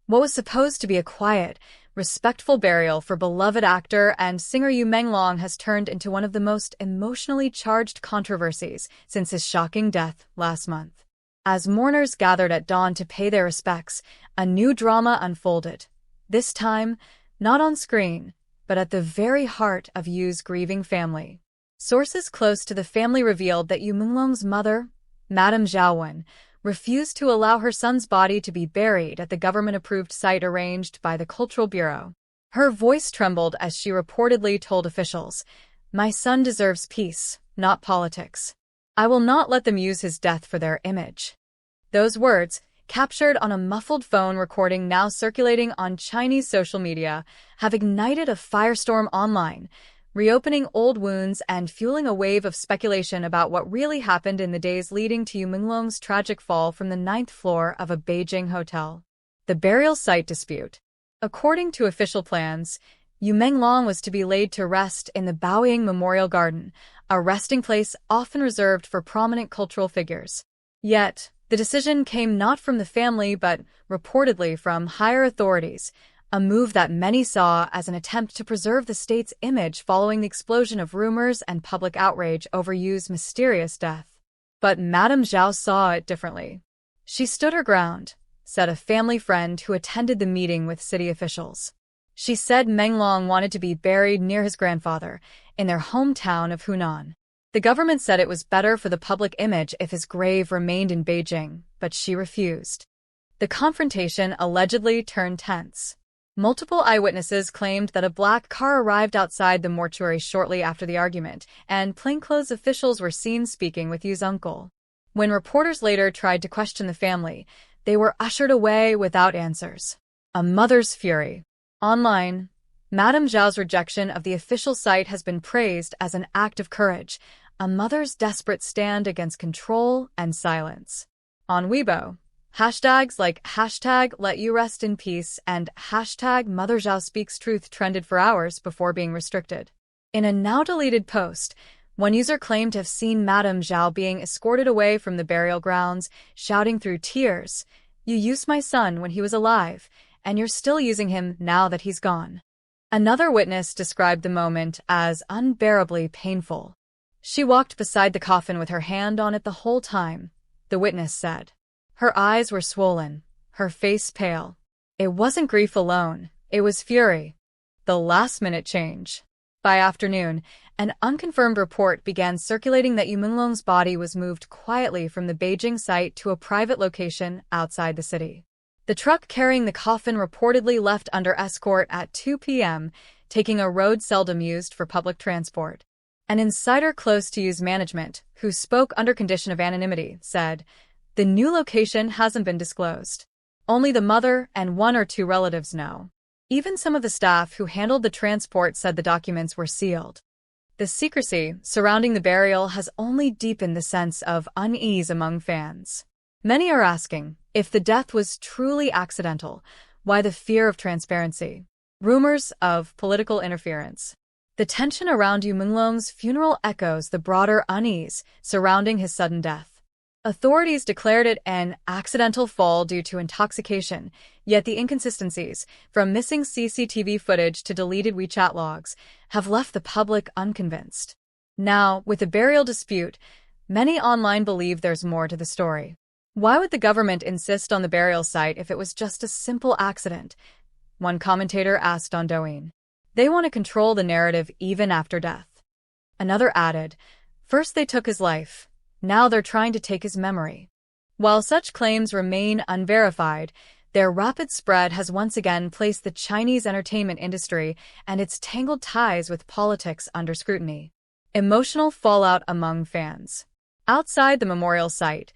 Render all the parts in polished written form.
What was supposed to be a quiet, respectful burial for beloved actor and singer Menglong has turned into one of the most emotionally charged controversies since his shocking death last month. As mourners gathered at dawn to pay their respects, a new drama unfolded. This time, not on screen, but at the very heart of Yu's grieving family. Sources close to the family revealed that Menglong's mother, Madame Zhao, refused to allow her son's body to be buried at the government-approved site arranged by the Cultural Bureau. Her voice trembled as she reportedly told officials, "My son deserves peace, not politics. I will not let them use his death for their image." Those words, captured on a muffled phone recording now circulating on Chinese social media, have ignited a firestorm online, reopening old wounds and fueling a wave of speculation about what really happened in the days leading to Menglong's tragic fall from the 9th floor of a Beijing hotel. The burial site dispute. According to official plans, Menglong was to be laid to rest in the Baoying Memorial Garden, a resting place often reserved for prominent cultural figures. Yet, the decision came not from the family but, reportedly, from higher authorities, a move that many saw as an attempt to preserve the state's image following the explosion of rumors and public outrage over Yu's mysterious death. But Madame Zhao saw it differently. "She stood her ground," said a family friend who attended the meeting with city officials. She said Menglong wanted to be buried near his grandfather, in their hometown of Hunan. The government said it was better for the public image if his grave remained in Beijing, but she refused. The confrontation allegedly turned tense. Multiple eyewitnesses claimed that a black car arrived outside the mortuary shortly after the argument, and plainclothes officials were seen speaking with Yu's uncle. When reporters later tried to question the family, they were ushered away without answers. A mother's fury. Online, Madame Zhao's rejection of the official site has been praised as an act of courage, a mother's desperate stand against control and silence. On Weibo, hashtags like #LetYouRestInPeace and #MotherZhao trended for hours before being restricted. In a now-deleted post, one user claimed to have seen Madame Zhao being escorted away from the burial grounds, shouting through tears, "You used my son when he was alive, and you're still using him now that he's gone." Another witness described the moment as unbearably painful. "She walked beside the coffin with her hand on it the whole time," the witness said. Her eyes were swollen, her face pale. It wasn't grief alone, it was fury. The last-minute change. By afternoon, an unconfirmed report began circulating that Menglong's body was moved quietly from the Beijing site to a private location outside the city. The truck carrying the coffin reportedly left under escort at 2 p.m., taking a road seldom used for public transport. An insider close to Yu's management, who spoke under condition of anonymity, said, "The new location hasn't been disclosed. Only the mother and one or two relatives know." Even some of the staff who handled the transport said the documents were sealed. The secrecy surrounding the burial has only deepened the sense of unease among fans. Many are asking, if the death was truly accidental, why the fear of transparency? Rumors of political interference. The tension around Menglong's funeral echoes the broader unease surrounding his sudden death. Authorities declared it an accidental fall due to intoxication, yet the inconsistencies, from missing CCTV footage to deleted WeChat logs, have left the public unconvinced. Now, with the burial dispute, many online believe there's more to the story. Why would the government insist on the burial site if it was just a simple accident? One commentator asked on Douyin. They want to control the narrative even after death. Another added, "First they took his life. Now they're trying to take his memory." While such claims remain unverified, their rapid spread has once again placed the Chinese entertainment industry and its tangled ties with politics under scrutiny. Emotional fallout among fans. Outside the memorial site,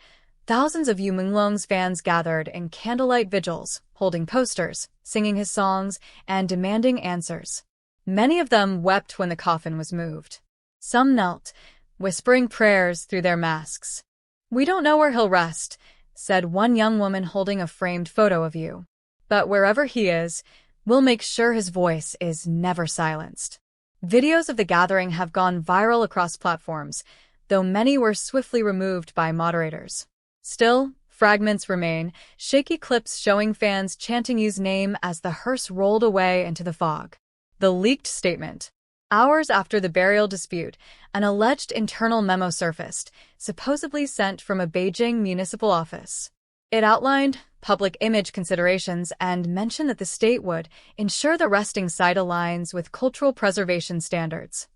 thousands of Menglong's fans gathered in candlelight vigils, holding posters, singing his songs, and demanding answers. Many of them wept when the coffin was moved. Some knelt, whispering prayers through their masks. "We don't know where he'll rest," said one young woman holding a framed photo of Yu. "But wherever he is, we'll make sure his voice is never silenced." Videos of the gathering have gone viral across platforms, though many were swiftly removed by moderators. Still, Fragments remain, shaky clips showing fans chanting Yu's name as the hearse rolled away into the fog. The leaked statement. Hours after the burial dispute, an alleged internal memo surfaced, supposedly sent from a Beijing municipal office. It outlined public image considerations and mentioned that the state would ensure the resting site aligns with cultural preservation standards.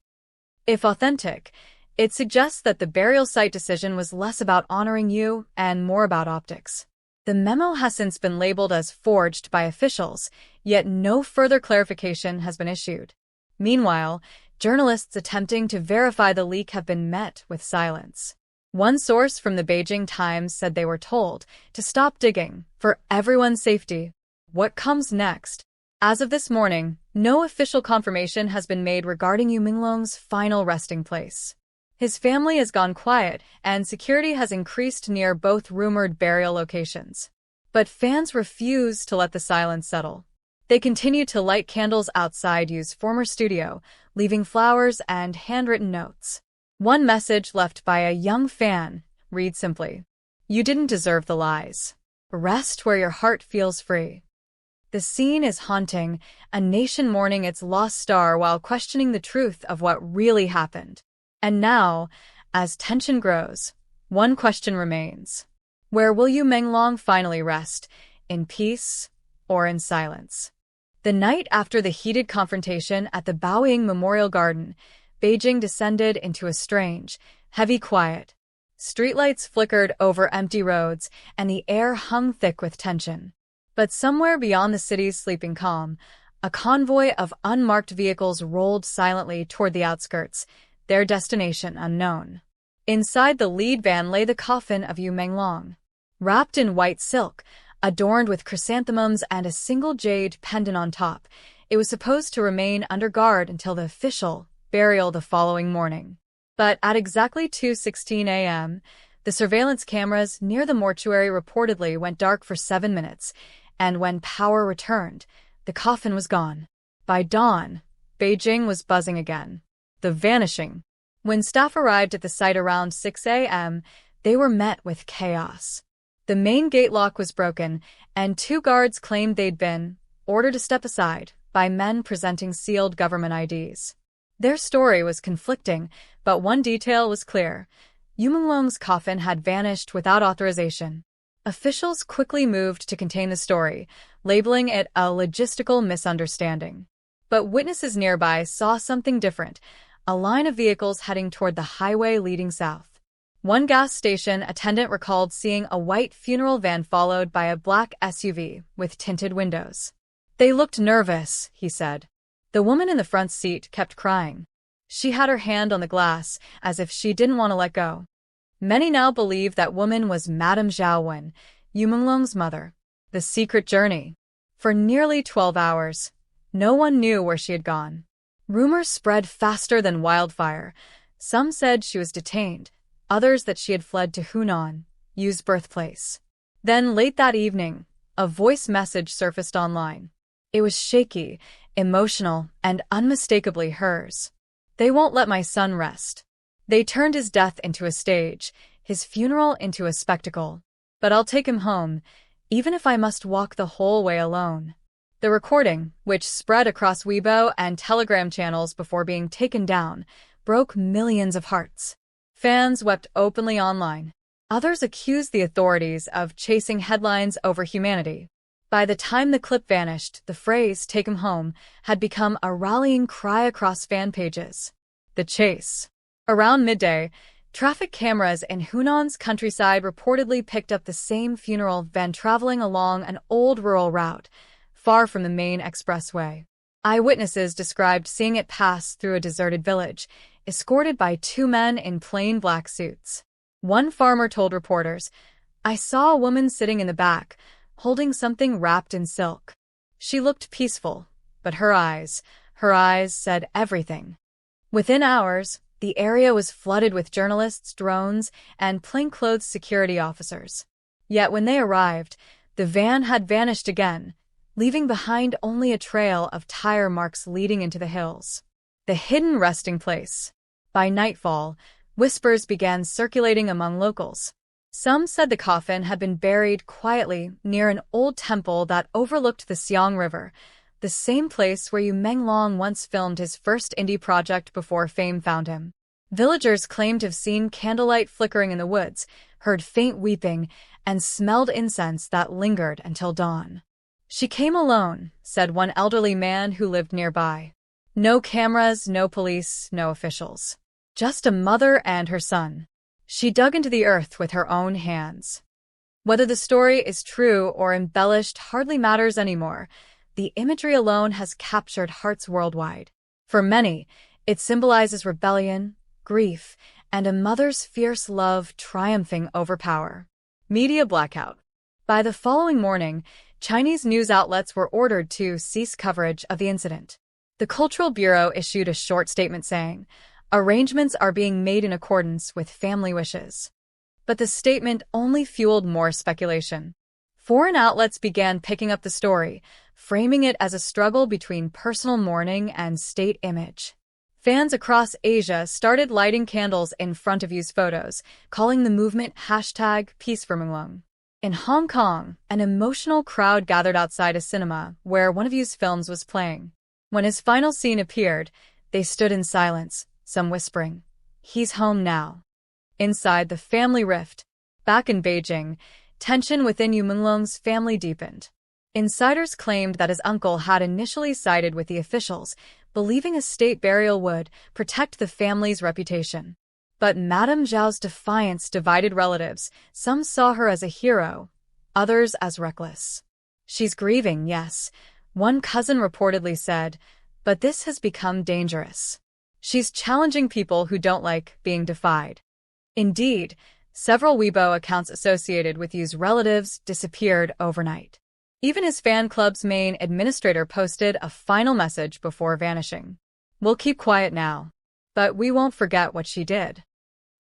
If authentic, it suggests that the burial site decision was less about honoring Yu and more about optics. The memo has since been labeled as forged by officials, yet no further clarification has been issued. Meanwhile, journalists attempting to verify the leak have been met with silence. One source from the Beijing Times said they were told to stop digging for everyone's safety. What comes next? As of this morning, no official confirmation has been made regarding Yu Menglong's final resting place. His family has gone quiet, and security has increased near both rumored burial locations. But fans refuse to let the silence settle. They continue to light candles outside Yu's former studio, leaving flowers and handwritten notes. One message left by a young fan reads simply, "You didn't deserve the lies. Rest where your heart feels free." The scene is haunting, a nation mourning its lost star while questioning the truth of what really happened. And now, as tension grows, one question remains. Where will Yu Menglong finally rest, in peace or in silence? The night after the heated confrontation at the Baoying Memorial Garden, Beijing descended into a strange, heavy quiet. Streetlights flickered over empty roads, and the air hung thick with tension. But somewhere beyond the city's sleeping calm, a convoy of unmarked vehicles rolled silently toward the outskirts, their destination unknown. Inside the lead van lay the coffin of Yu Menglong. Wrapped in white silk, adorned with chrysanthemums and a single jade pendant on top, it was supposed to remain under guard until the official burial the following morning. But at exactly 2:16 a.m., the surveillance cameras near the mortuary reportedly went dark for 7 minutes, and when power returned, the coffin was gone. By dawn, Beijing was buzzing again. The vanishing. When staff arrived at the site around 6 a.m., they were met with chaos. The main gate lock was broken, and 2 guards claimed they'd been ordered to step aside by men presenting sealed government IDs. Their story was conflicting, but one detail was clear. Yu Menglong's coffin had vanished without authorization. Officials quickly moved to contain the story, labeling it a logistical misunderstanding. But witnesses nearby saw something different, a line of vehicles heading toward the highway leading south. One gas station attendant recalled seeing a white funeral van followed by a black SUV with tinted windows. "They looked nervous," he said. The woman in the front seat kept crying. She had her hand on the glass, as if she didn't want to let go. Many now believe that woman was Madame Zhao Wen, Yu Menglong's mother. The secret journey. For nearly 12 hours, no one knew where she had gone. Rumors spread faster than wildfire. Some said she was detained, others that she had fled to Hunan, Yu's birthplace. Then, late that evening, a voice message surfaced online. It was shaky, emotional, and unmistakably hers. "They won't let my son rest. They turned his death into a stage, his funeral into a spectacle. But I'll take him home, even if I must walk the whole way alone." The recording, which spread across Weibo and Telegram channels before being taken down, broke millions of hearts. Fans wept openly online. Others accused the authorities of chasing headlines over humanity. By the time the clip vanished, the phrase "take him home" had become a rallying cry across fan pages. The chase. Around midday, traffic cameras in Hunan's countryside reportedly picked up the same funeral van traveling along an old rural route, far from the main expressway. Eyewitnesses described seeing it pass through a deserted village, escorted by 2 men in plain black suits. One farmer told reporters, "I saw a woman sitting in the back, holding something wrapped in silk. She looked peaceful, but her eyes said everything." Within hours, the area was flooded with journalists, drones, and plainclothes security officers. Yet when they arrived, the van had vanished again, leaving behind only a trail of tire marks leading into the hills. The hidden resting place. By nightfall, whispers began circulating among locals. Some said the coffin had been buried quietly near an old temple that overlooked the Xiang River, the same place where Menglong once filmed his first indie project before fame found him. Villagers claimed to have seen candlelight flickering in the woods, heard faint weeping, and smelled incense that lingered until dawn. "She came alone," said one elderly man who lived nearby. "No cameras, no police, no officials. Just a mother and her son. She dug into the earth with her own hands." Whether the story is true or embellished hardly matters anymore. The imagery alone has captured hearts worldwide. For many, it symbolizes rebellion, grief, and a mother's fierce love triumphing over power. Media blackout. By the following morning, Chinese news outlets were ordered to cease coverage of the incident. The Cultural Bureau issued a short statement saying, "Arrangements are being made in accordance with family wishes." But the statement only fueled more speculation. Foreign outlets began picking up the story, framing it as a struggle between personal mourning and state image. Fans across Asia started lighting candles in front of Yu's photos, calling the movement #PeaceForMenglong. In Hong Kong, an emotional crowd gathered outside a cinema where one of Yu's films was playing. When his final scene appeared, they stood in silence, some whispering, "He's home now." Inside the family rift, back in Beijing, tension within Menglong's family deepened. Insiders claimed that his uncle had initially sided with the officials, believing a state burial would protect the family's reputation. But Madame Zhao's defiance divided relatives. Some saw her as a hero, others as reckless. "She's grieving, yes," one cousin reportedly said, "but this has become dangerous. She's challenging people who don't like being defied." Indeed, several Weibo accounts associated with Yu's relatives disappeared overnight. Even his fan club's main administrator posted a final message before vanishing. "We'll keep quiet now, but we won't forget what she did."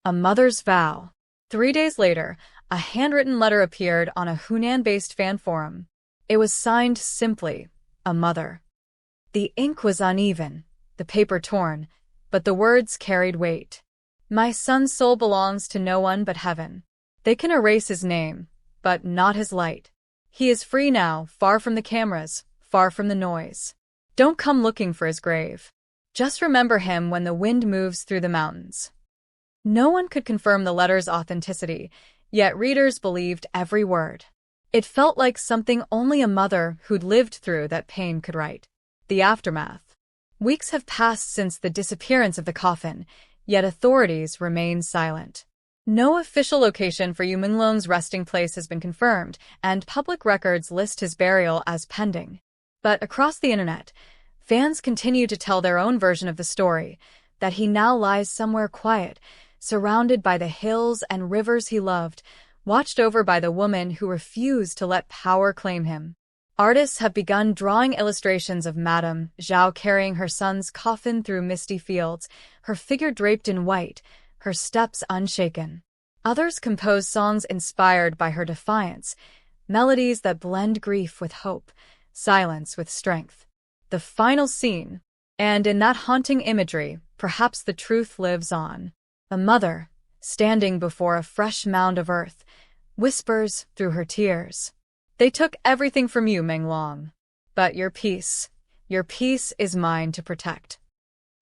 A mother's vow. 3 days later, a handwritten letter appeared on a Hunan-based fan forum. It was signed simply, "A Mother." The ink was uneven, the paper torn, but the words carried weight. "My son's soul belongs to no one but heaven. They can erase his name, but not his light. He is free now, far from the cameras, far from the noise. Don't come looking for his grave. Just remember him when the wind moves through the mountains." No one could confirm the letter's authenticity, yet readers believed every word. It felt like something only a mother who'd lived through that pain could write. The aftermath. Weeks have passed since the disappearance of the coffin, yet authorities remain silent. No official location for Menglong's resting place has been confirmed, and public records list his burial as pending. But across the internet, fans continue to tell their own version of the story, that he now lies somewhere quiet, surrounded by the hills and rivers he loved, watched over by the woman who refused to let power claim him. Artists have begun drawing illustrations of Madame Zhao carrying her son's coffin through misty fields, her figure draped in white, her steps unshaken. Others compose songs inspired by her defiance, melodies that blend grief with hope, silence with strength. The final scene, and in that haunting imagery, perhaps the truth lives on. A mother, standing before a fresh mound of earth, whispers through her tears, "They took everything from you, Menglong. But your peace is mine to protect."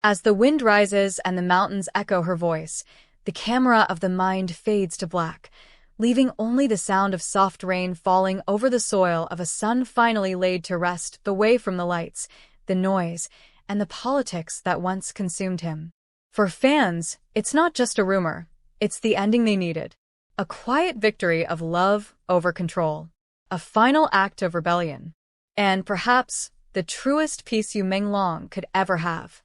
As the wind rises and the mountains echo her voice, the camera of the mind fades to black, leaving only the sound of soft rain falling over the soil of a son finally laid to rest, away from the lights, the noise, and the politics that once consumed him. For fans, it's not just a rumor, it's the ending they needed. A quiet victory of love over control. A final act of rebellion. And perhaps the truest peace Menglong could ever have.